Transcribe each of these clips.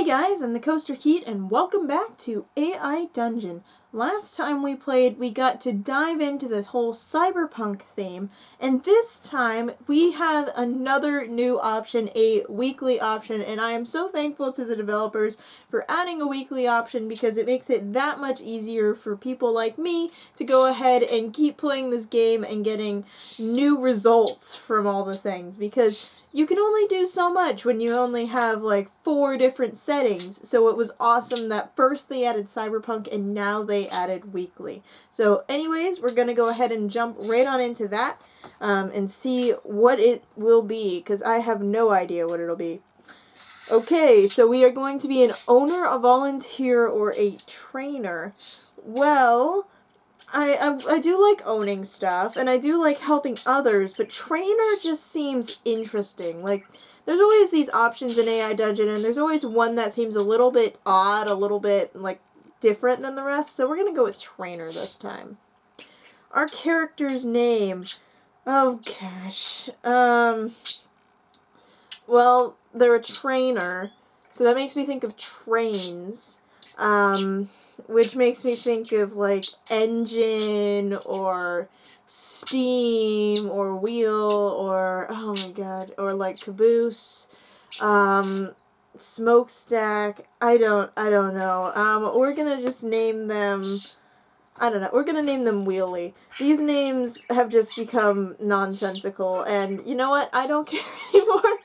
Hey guys, I'm the Coaster Heat and welcome back to AI Dungeon. Last time we played, we got to dive into the whole cyberpunk theme, and this time we have another new option, a weekly option, and I am so thankful to the developers for adding a weekly option because it makes it that much easier for people like me to go ahead and keep playing this game and getting new results from all the things, because you can only do so much when you only have like 4 different settings. So it was awesome that first they added Cyberpunk and now they added weekly. So anyways, we're going to go ahead and jump right on into that and see what it will be, because I have no idea what it'll be. Okay, so we are going to be an owner, a volunteer, or a trainer. Well, I do like owning stuff, and I do like helping others, but trainer just seems interesting. Like, there's always these options in AI Dungeon, and there's always one that seems a little bit odd, a little bit, like, different than the rest, so we're gonna go with trainer this time. Our character's name. Oh, gosh. Well, they're a trainer, so that makes me think of trains. Which makes me think of, like, engine, or steam, or wheel, or, oh my god, or, like, caboose, smokestack, I don't know. We're gonna just name them, I don't know, we're gonna name them Wheelie. These names have just become nonsensical, and you know what, I don't care anymore.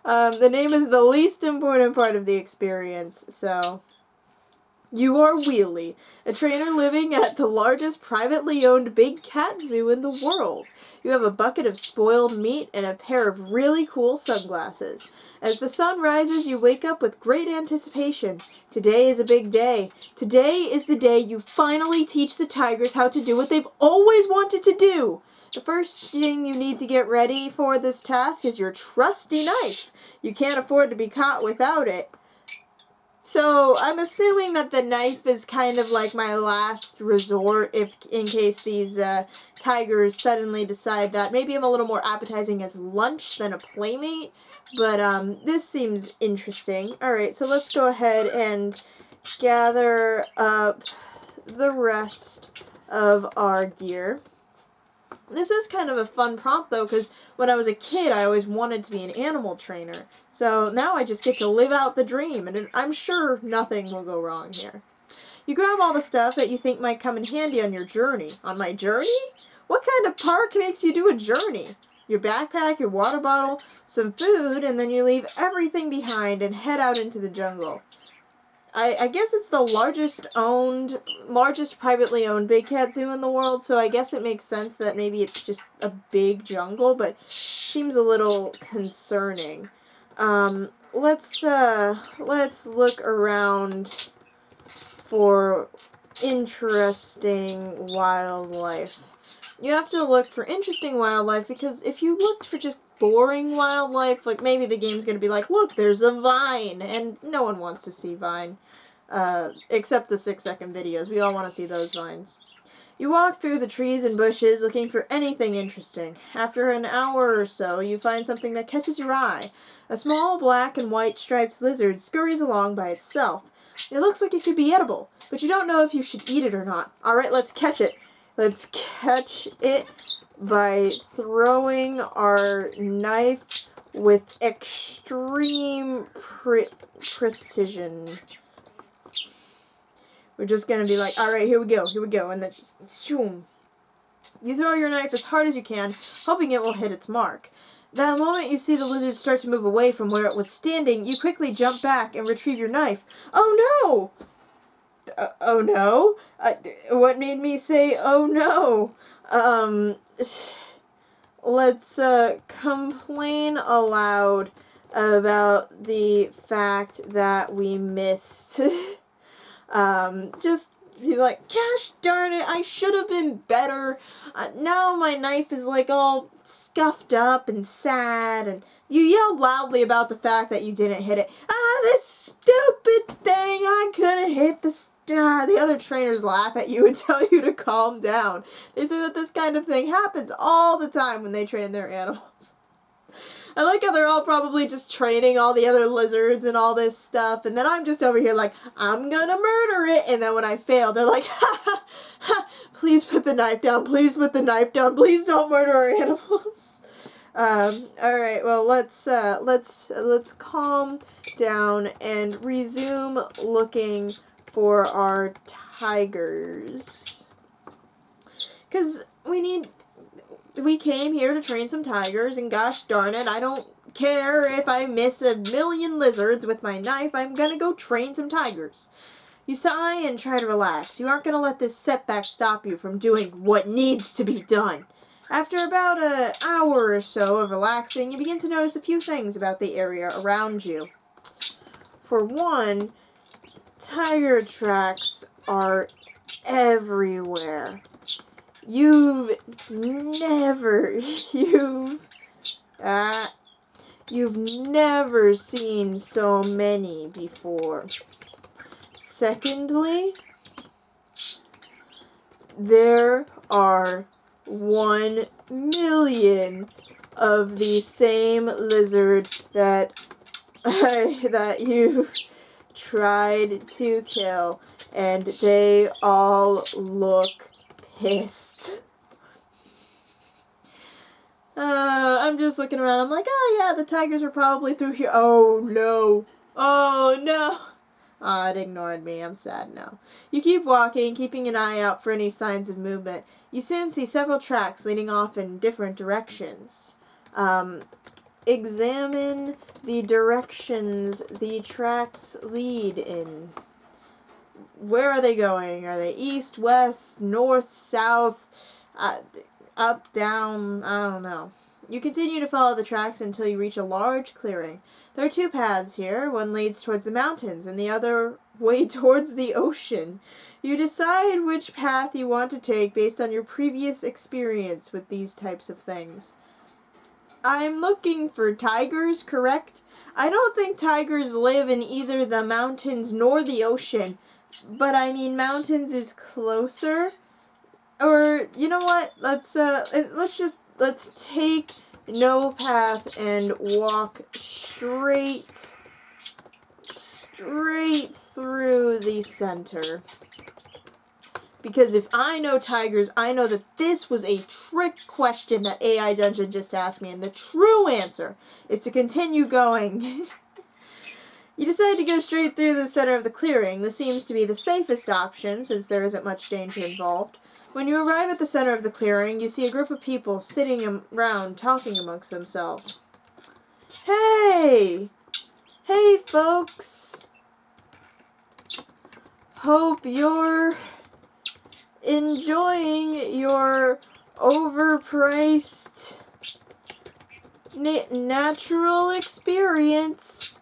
The name is the least important part of the experience, so... You are Wheelie, a trainer living at the largest privately owned big cat zoo in the world. You have a bucket of spoiled meat and a pair of really cool sunglasses. As the sun rises, you wake up with great anticipation. Today is a big day. Today is the day you finally teach the tigers how to do what they've always wanted to do. The first thing you need to get ready for this task is your trusty knife. You can't afford to be caught without it. So, I'm assuming that the knife is kind of like my last resort in case these tigers suddenly decide that maybe I'm a little more appetizing as lunch than a playmate. But this seems interesting. Alright, so let's go ahead and gather up the rest of our gear. This is kind of a fun prompt, though, because when I was a kid, I always wanted to be an animal trainer. So now I just get to live out the dream, and I'm sure nothing will go wrong here. You grab all the stuff that you think might come in handy on your journey. On my journey? What kind of park makes you do a journey? Your backpack, your water bottle, some food, and then you leave everything behind and head out into the jungle. I guess it's the largest privately owned big cat zoo in the world, so I guess it makes sense that maybe it's just a big jungle, but seems a little concerning. Let's look around for interesting wildlife. You have to look for interesting wildlife, because if you looked for just boring wildlife, like maybe the game's gonna be like, look, there's a vine, and no one wants to see vine. Except the 6-second videos. We all want to see those vines. You walk through the trees and bushes looking for anything interesting. After an hour or so, you find something that catches your eye. A small black and white striped lizard scurries along by itself. It looks like it could be edible, but you don't know if you should eat it or not. Alright, let's catch it. Let's catch it by throwing our knife with extreme precision. We're just gonna be like, alright, here we go, and then just, shoom. You throw your knife as hard as you can, hoping it will hit its mark. The moment you see the lizard start to move away from where it was standing, you quickly jump back and retrieve your knife. Oh no! Oh no? What made me say, oh no? Let's, complain aloud about the fact that we missed. Just be like, gosh darn it, I should have been better. Now my knife is like all scuffed up and sad, and you yell loudly about the fact that you didn't hit it. This stupid thing, I couldn't hit the other trainers laugh at you and tell you to calm down. They say that this kind of thing happens all the time when they train their animals. I like how they're all probably just training all the other lizards and all this stuff, and then I'm just over here like, I'm gonna murder it, and then when I fail, they're like, ha ha ha, please put the knife down, please put the knife down, please don't murder our animals. Alright, well, let's calm down and resume looking for our tigers. Because we came here to train some tigers, and gosh darn it, I don't care if I miss a million lizards with my knife, I'm gonna go train some tigers. You sigh and try to relax. You aren't gonna let this setback stop you from doing what needs to be done. After about an hour or so of relaxing, you begin to notice a few things about the area around you. For one, tiger tracks are everywhere. You've never seen so many before. Secondly, there are 1 million of the same lizard that you tried to kill, and they all look pissed. I'm just looking around. I'm like, oh yeah, the tigers are probably through here. Oh no. Oh no. Oh, it ignored me. I'm sad now. You keep walking, keeping an eye out for any signs of movement. You soon see several tracks leading off in different directions. Examine the directions the tracks lead in. Where are they going? Are they east, west, north, south, up, down? I don't know. You continue to follow the tracks until you reach a large clearing. There are 2 paths here. One leads towards the mountains and the other way towards the ocean. You decide which path you want to take based on your previous experience with these types of things. I'm looking for tigers, correct? I don't think tigers live in either the mountains nor the ocean. But I mean, mountains is closer. Or, you know what? Let's take no path and walk straight through the center. Because if I know tigers, I know that this was a trick question that AI Dungeon just asked me, and the true answer is to continue going. You decide to go straight through the center of the clearing. This seems to be the safest option, since there isn't much danger involved. When you arrive at the center of the clearing, you see a group of people sitting around talking amongst themselves. Hey! Hey, folks! Hope you're enjoying your overpriced natural experience.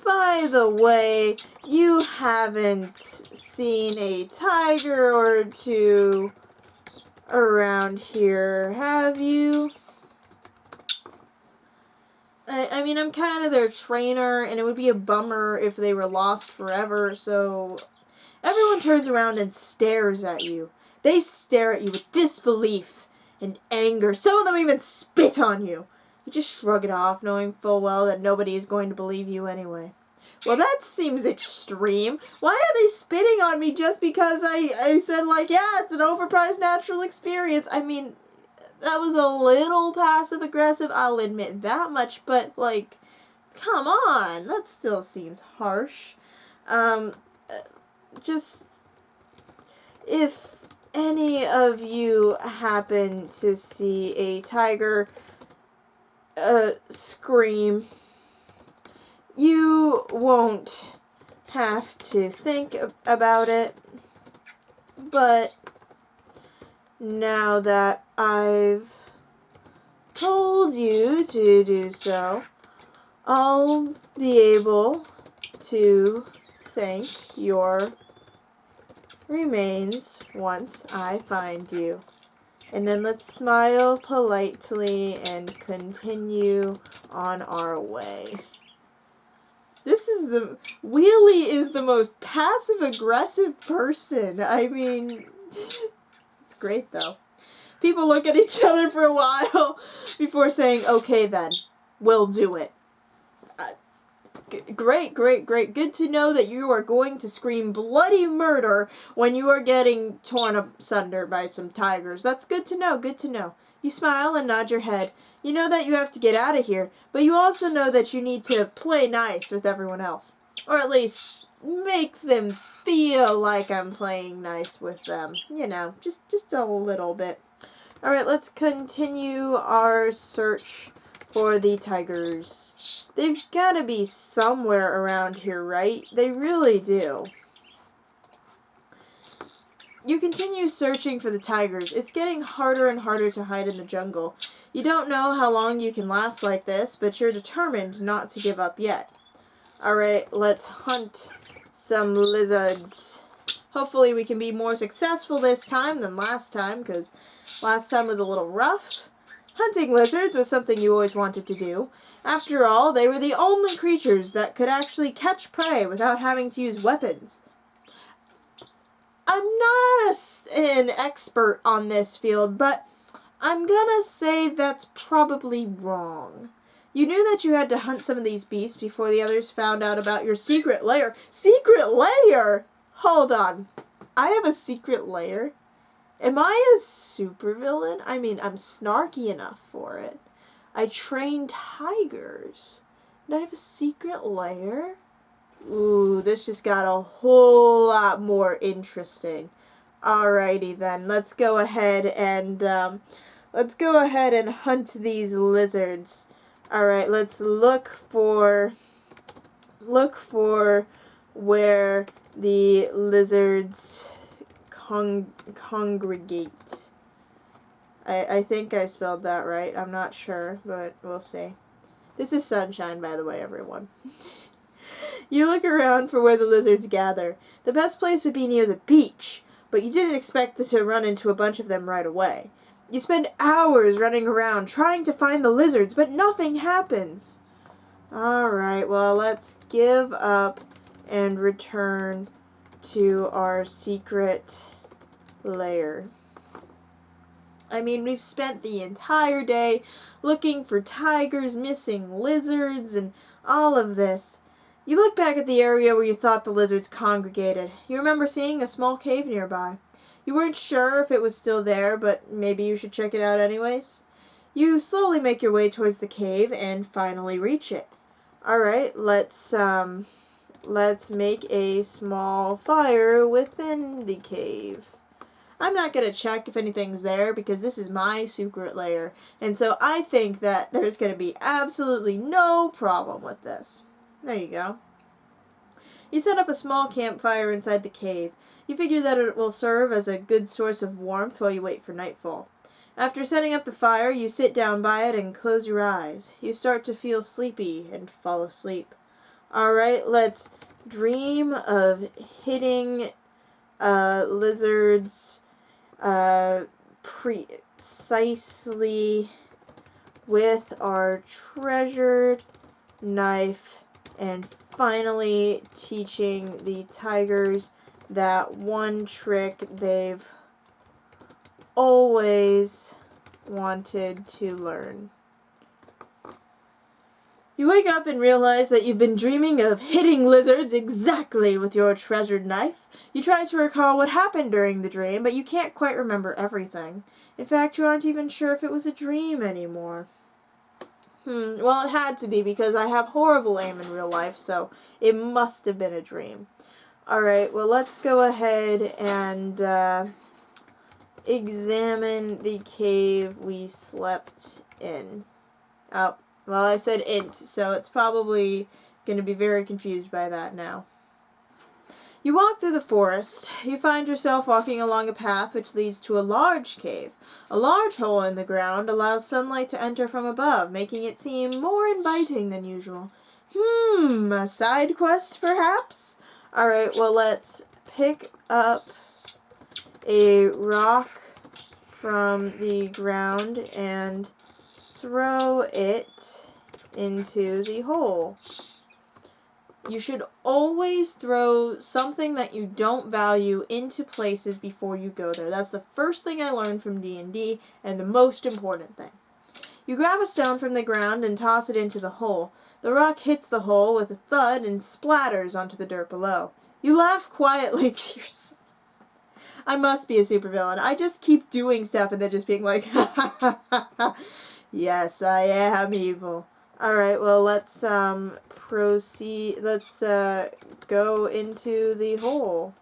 By the way, you haven't seen a tiger or 2 around here, have you? I mean, I'm kind of their trainer, and it would be a bummer if they were lost forever, so everyone turns around and stares at you. They stare at you with disbelief and anger. Some of them even spit on you. You just shrug it off, knowing full well that nobody is going to believe you anyway. Well, that seems extreme. Why are they spitting on me just because I said, like, yeah, it's an overpriced natural experience? I mean, that was a little passive-aggressive, I'll admit that much, but, like, come on, that still seems harsh. Just, if any of you happen to see a tiger scream, you won't have to think about it, but now that I've told you to do so, I'll be able to thank your remains once I find you. And then let's smile politely and continue on our way. Wheelie is the most passive-aggressive person. I mean, it's great though. People look at each other for a while before saying, okay then, we'll do it. Great. Good to know that you are going to scream bloody murder when you are getting torn asunder by some tigers. That's good to know. You smile and nod your head. You know that you have to get out of here, but you also know that you need to play nice with everyone else. Or at least make them feel like I'm playing nice with them. You know, just a little bit. Alright, let's continue our search for the tigers. They've got to be somewhere around here, right? They really do. You continue searching for the tigers. It's getting harder and harder to hide in the jungle. You don't know how long you can last like this, but you're determined not to give up yet. Alright, let's hunt some lizards. Hopefully we can be more successful this time than last time, because last time was a little rough. Hunting lizards was something you always wanted to do. After all, they were the only creatures that could actually catch prey without having to use weapons. I'm not an expert on this field, but I'm gonna say that's probably wrong. You knew that you had to hunt some of these beasts before the others found out about your secret lair. Secret lair? Hold on. I have a secret lair? Am I a supervillain? I mean, I'm snarky enough for it. I train tigers. And I have a secret lair? Ooh, this just got a whole lot more interesting. Alrighty then, let's go ahead and hunt these lizards. Alright, let's look for where the lizards congregate. I think I spelled that right. I'm not sure, but we'll see. This is sunshine, by the way, everyone. You look around for where the lizards gather. The best place would be near the beach, but you didn't expect to run into a bunch of them right away. You spend hours running around trying to find the lizards, but nothing happens. Alright, well, let's give up and return to our secret lair. I mean, we've spent the entire day looking for tigers, missing lizards, and all of this. You look back at the area where you thought the lizards congregated. You remember seeing a small cave nearby. You weren't sure if it was still there, but maybe you should check it out anyways. You slowly make your way towards the cave and finally reach it. Alright, let's make a small fire within the cave. I'm not going to check if anything's there because this is my secret lair, and so I think that there's going to be absolutely no problem with this. There you go. You set up a small campfire inside the cave. You figure that it will serve as a good source of warmth while you wait for nightfall. After setting up the fire, you sit down by it and close your eyes. You start to feel sleepy and fall asleep. Alright, let's dream of hitting lizards precisely with our treasured knife, and finally teaching the tigers that one trick they've always wanted to learn. You wake up and realize that you've been dreaming of hitting lizards exactly with your treasured knife. You try to recall what happened during the dream, but you can't quite remember everything. In fact, you aren't even sure if it was a dream anymore. Well, it had to be because I have horrible aim in real life, so it must have been a dream. Alright, well, let's go ahead and examine the cave we slept in. Oh. Well, I said int, so it's probably going to be very confused by that now. You walk through the forest. You find yourself walking along a path which leads to a large cave. A large hole in the ground allows sunlight to enter from above, making it seem more inviting than usual. A side quest, perhaps? Alright, well, let's pick up a rock from the ground and throw it into the hole. You should always throw something that you don't value into places before you go there. That's the first thing I learned from D&D, and the most important thing. You grab a stone from the ground and toss it into the hole. The rock hits the hole with a thud and splatters onto the dirt below. You laugh quietly to yourself. I must be a supervillain. I just keep doing stuff and then just being like, ha ha ha ha ha. Yes, I am evil. Alright, well, let's, proceed. Let's, go into the hole.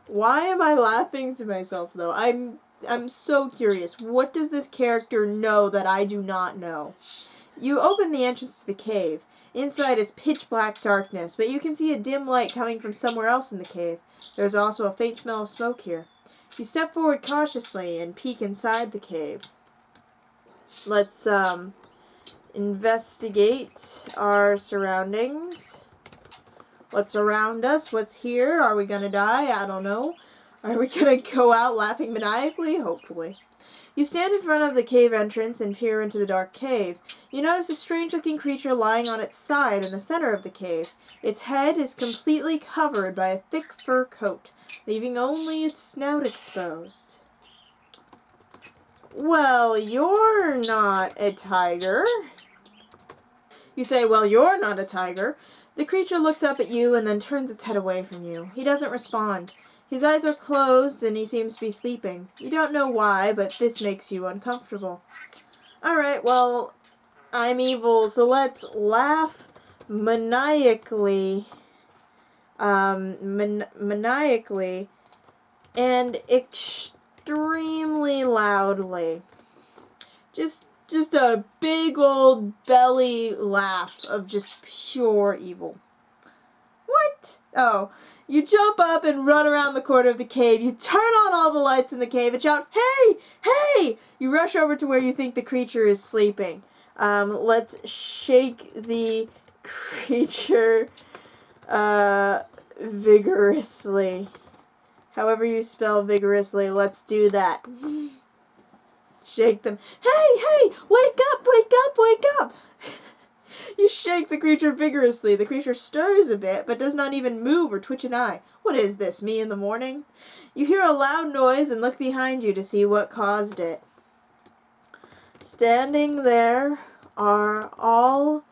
Why am I laughing to myself, though? I'm so curious. What does this character know that I do not know? You open the entrance to the cave. Inside is pitch black darkness, but you can see a dim light coming from somewhere else in the cave. There's also a faint smell of smoke here. You step forward cautiously and peek inside the cave. Let's, investigate our surroundings. What's around us? What's here? Are we gonna die? I don't know. Are we gonna go out laughing maniacally? Hopefully. You stand in front of the cave entrance and peer into the dark cave. You notice a strange-looking creature lying on its side in the center of the cave. Its head is completely covered by a thick fur coat, leaving only its snout exposed. Well, you're not a tiger. You say, well, you're not a tiger. The creature looks up at you and then turns its head away from you. He doesn't respond. His eyes are closed and he seems to be sleeping. You don't know why, but this makes you uncomfortable. Alright, well, I'm evil, so let's laugh maniacally. Maniacally and extremely loudly. Just a big old belly laugh of just pure evil. What? Oh, you jump up and run around the corner of the cave. You turn on all the lights in the cave and shout, "Hey! Hey!" You rush over to where you think the creature is sleeping. Let's shake the creature, vigorously. However you spell vigorously, let's do that. Shake them. Hey, hey, wake up, wake up, wake up. You shake the creature vigorously. The creature stirs a bit, but does not even move or twitch an eye. What is this, me in the morning? You hear a loud noise and look behind you to see what caused it. Standing there are all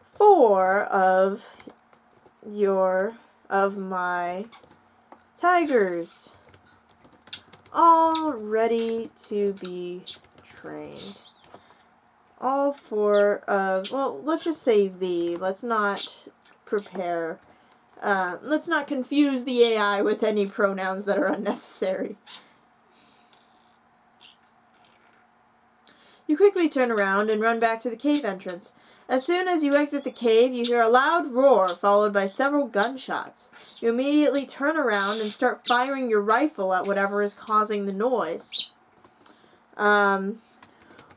four of my tigers, all ready to be trained. All four of, well, let's just say let's not let's not confuse the AI with any pronouns that are unnecessary. You quickly turn around and run back to the cave entrance. As soon as you exit the cave, you hear a loud roar followed by several gunshots. You immediately turn around and start firing your rifle at whatever is causing the noise.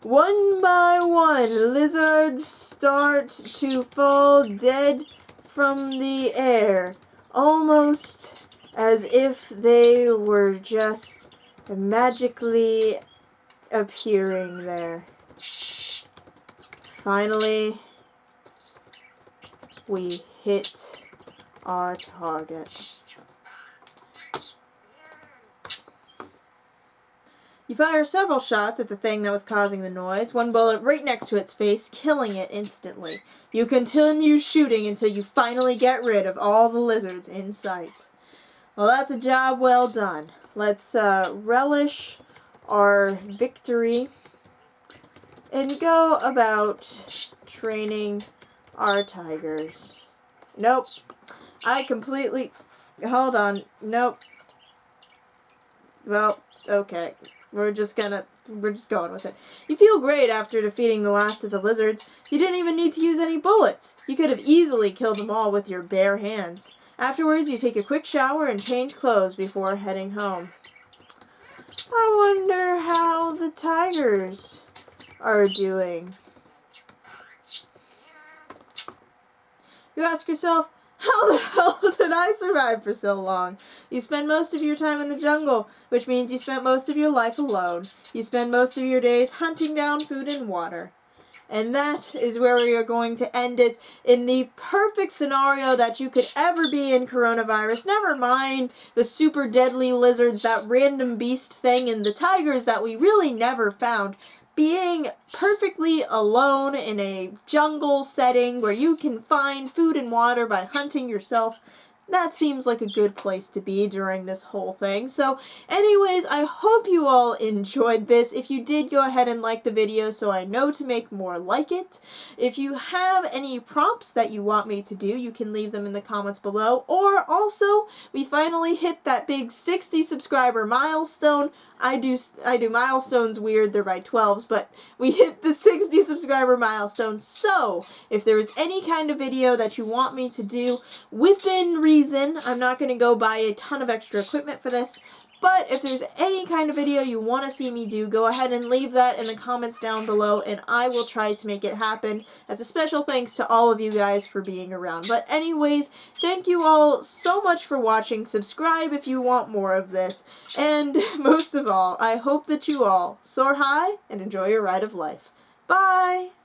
One by one, lizards start to fall dead from the air, almost as if they were just magically appearing there. Finally, we hit our target. You fire several shots at the thing that was causing the noise, one bullet right next to its face, killing it instantly. You continue shooting until you finally get rid of all the lizards in sight. Well, that's a job well done. Let's relish our victory and go about training our tigers. Nope. Hold on. Nope. Well, okay. We're just going with it. You feel great after defeating the last of the lizards. You didn't even need to use any bullets. You could have easily killed them all with your bare hands. Afterwards, you take a quick shower and change clothes before heading home. I wonder how the tigers are doing. You ask yourself, how the hell did I survive for so long? You spend most of your time in the jungle, which means you spent most of your life alone. You spend most of your days hunting down food and water. And that is where we are going to end it in the perfect scenario that you could ever be in coronavirus. Never mind the super deadly lizards, that random beast thing, and the tigers that we really never found. Being perfectly alone in a jungle setting where you can find food and water by hunting yourself, that seems like a good place to be during this whole thing. So anyways, I hope you all enjoyed this. If you did, go ahead and like the video so I know to make more like it. If you have any prompts that you want me to do, you can leave them in the comments below. Or also, we finally hit that big 60 subscriber milestone. I do milestones weird, they're by 12s, but we hit the 60 subscriber milestone. So if there is any kind of video that you want me to do within reason, I'm not going to go buy a ton of extra equipment for this, but if there's any kind of video you want to see me do, go ahead and leave that in the comments down below, and I will try to make it happen, as a special thanks to all of you guys for being around. But anyways, thank you all so much for watching. Subscribe if you want more of this, and most of all, I hope that you all soar high and enjoy your ride of life. Bye!